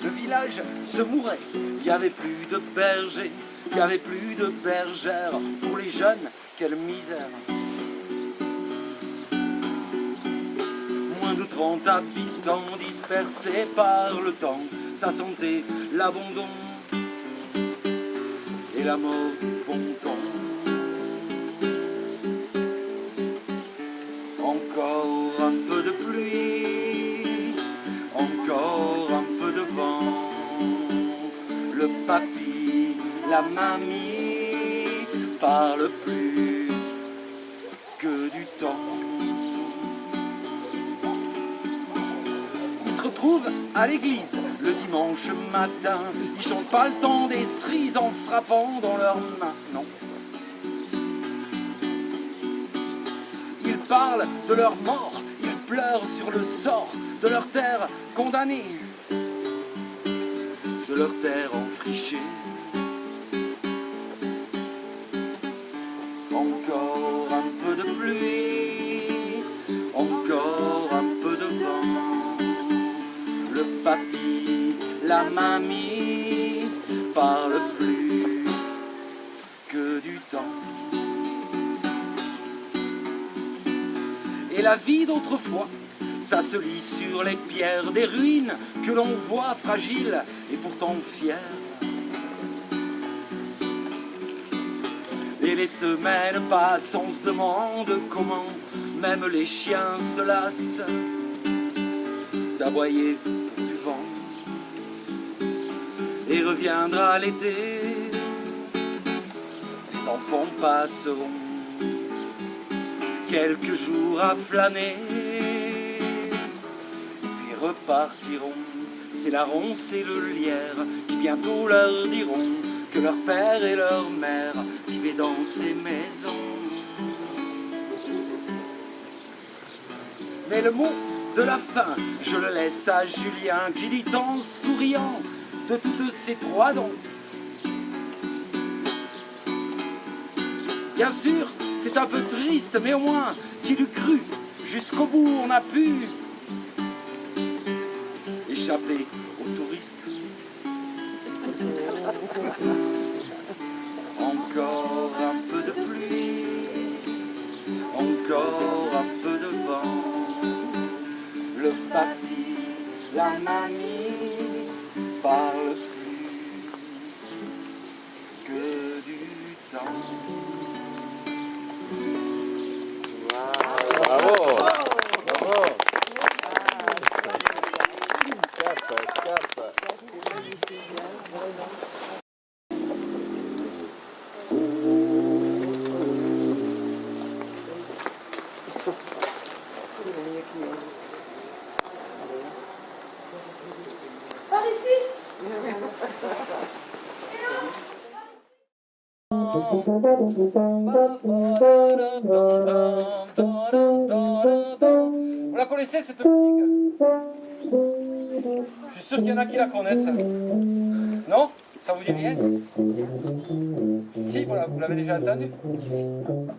le village se mourait. Il n'y avait plus de bergers, il n'y avait plus de bergères. Pour les jeunes, quelle misère. Moins de 30 habitants dispersés par le temps. Ça sentait l'abandon et la mort du bon temps. Encore un peu de pluie, encore un peu de vent. Le papy, la mamie parlent plus que du temps. Ils se retrouvent à l'église le dimanche matin. Ils chantent pas le temps des cerises en frappant dans leurs mains, non. Ils parlent de leur mort, ils pleurent sur le sort de leur terre condamnée, de leur terre enfrichée. Encore un peu de pluie, encore un peu de vent. Le papy, la mamie parlent plus que du temps. Et la vie d'autrefois, ça se lit sur les pierres des ruines que l'on voit fragiles et pourtant fières. Et les semaines passent, on se demande comment même les chiens se lassent d'aboyer pour du vent. Et reviendra l'été, les enfants passeront quelques jours à flâner, puis repartiront. C'est la ronce et le lierre qui bientôt leur diront que leur père et leur mère vivaient dans ces maisons. Mais le mot de la fin, je le laisse à Julien qui dit en souriant de toutes ces trois dons. Bien sûr, c'est un peu triste, mais au moins, qui l'eût cru, jusqu'au bout on a pu échapper aux touristes. Encore un peu de pluie, encore un peu de vent. Le papy, la mamie parlent plus que du temps. Bravo! Bravo! Scappa. Par ici. Vous la connaissez cette musique? Je suis sûr qu'il y en a qui la connaissent. Non? Ça vous dit rien? Si, vous l'avez déjà entendu.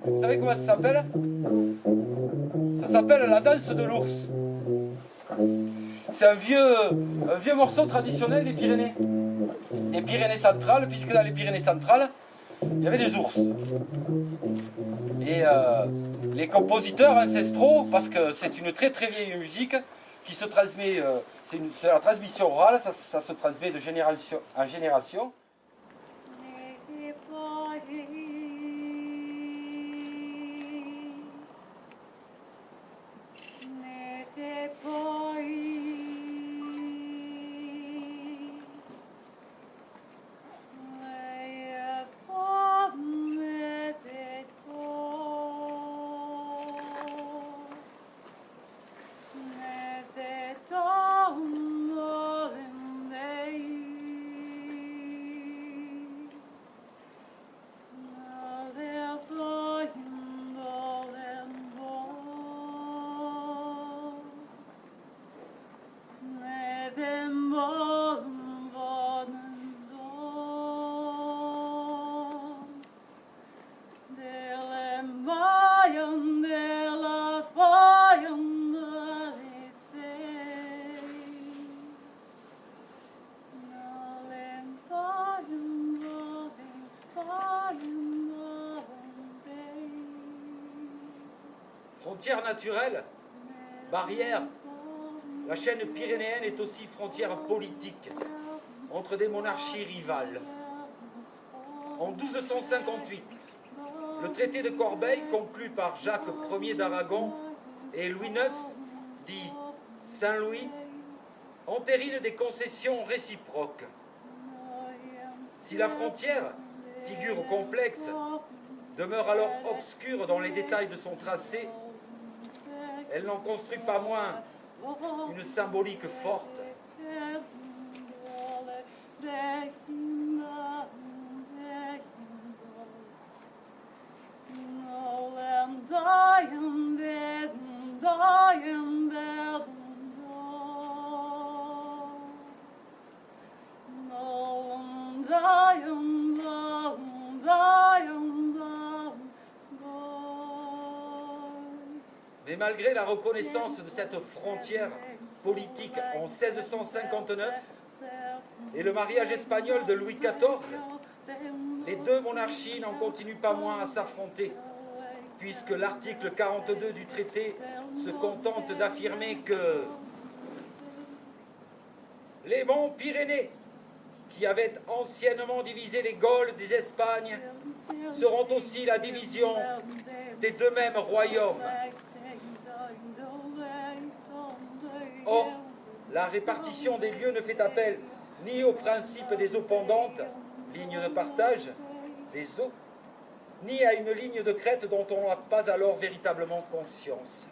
Vous savez comment ça s'appelle? Ça s'appelle la danse de l'ours. C'est un vieux morceau traditionnel des Pyrénées. Des Pyrénées centrales, puisque dans les Pyrénées centrales, il y avait des ours. Et les compositeurs ancestraux, parce que c'est une très très vieille musique qui se transmet, c'est la transmission orale, ça se transmet de génération en génération. Frontière naturelle, barrière, la chaîne pyrénéenne est aussi frontière politique entre des monarchies rivales. En 1258, le traité de Corbeil, conclu par Jacques Ier d'Aragon et Louis IX, dit Saint-Louis, entérine des concessions réciproques. Si la frontière, figure complexe, demeure alors obscure dans les détails de son tracé, elle n'en construit pas moins une symbolique forte. Mais malgré la reconnaissance de cette frontière politique en 1659 et le mariage espagnol de Louis XIV, les deux monarchies n'en continuent pas moins à s'affronter, puisque l'article 42 du traité se contente d'affirmer que les monts Pyrénées, qui avaient anciennement divisé les Gaules des Espagnes, seront aussi la division des deux mêmes royaumes. Or, la répartition des lieux ne fait appel ni au principe des eaux pendantes, ligne de partage des eaux, ni à une ligne de crête dont on n'a pas alors véritablement conscience.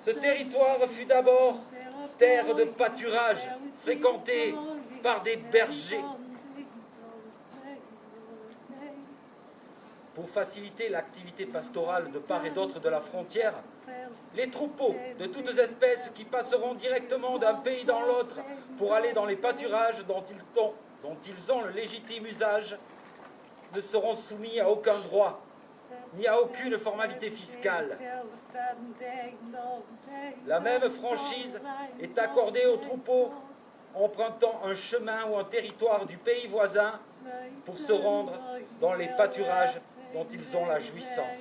Ce territoire fut d'abord terre de pâturage, fréquentée par des bergers. Pour faciliter l'activité pastorale de part et d'autre de la frontière, les troupeaux de toutes espèces qui passeront directement d'un pays dans l'autre pour aller dans les pâturages dont ils ont le légitime usage ne seront soumis à aucun droit, ni à aucune formalité fiscale. La même franchise est accordée aux troupeaux empruntant un chemin ou un territoire du pays voisin pour se rendre dans les pâturages dont ils ont la jouissance.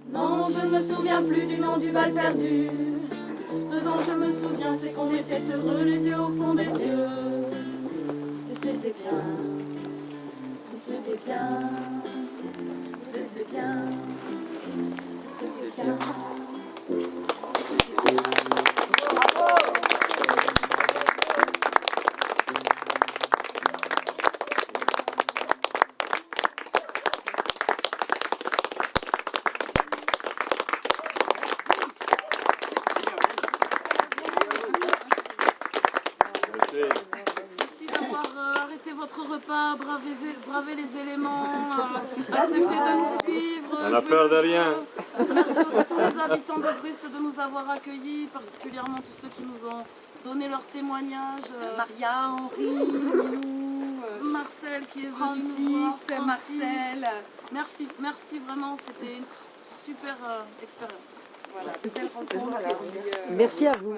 Non, je ne me souviens plus du nom du bal perdu. Ce dont je me souviens, c'est qu'on était heureux, les yeux au fond des yeux. Et c'était bien, c'était bien, c'était bien, c'était bien. Merci d'avoir arrêté votre repas, bravé les éléments, accepté de nous suivre. On n'a peur de rien. Merci à tous les habitants de Brust de nous avoir accueillis, particulièrement tous ceux qui nous ont donné leur témoignage. Maria, Henri, Milou, Marcel qui est venu nous voir, Francis, Marcel. Merci vraiment, c'était une super expérience. Voilà, de belles rencontres. Merci à vous.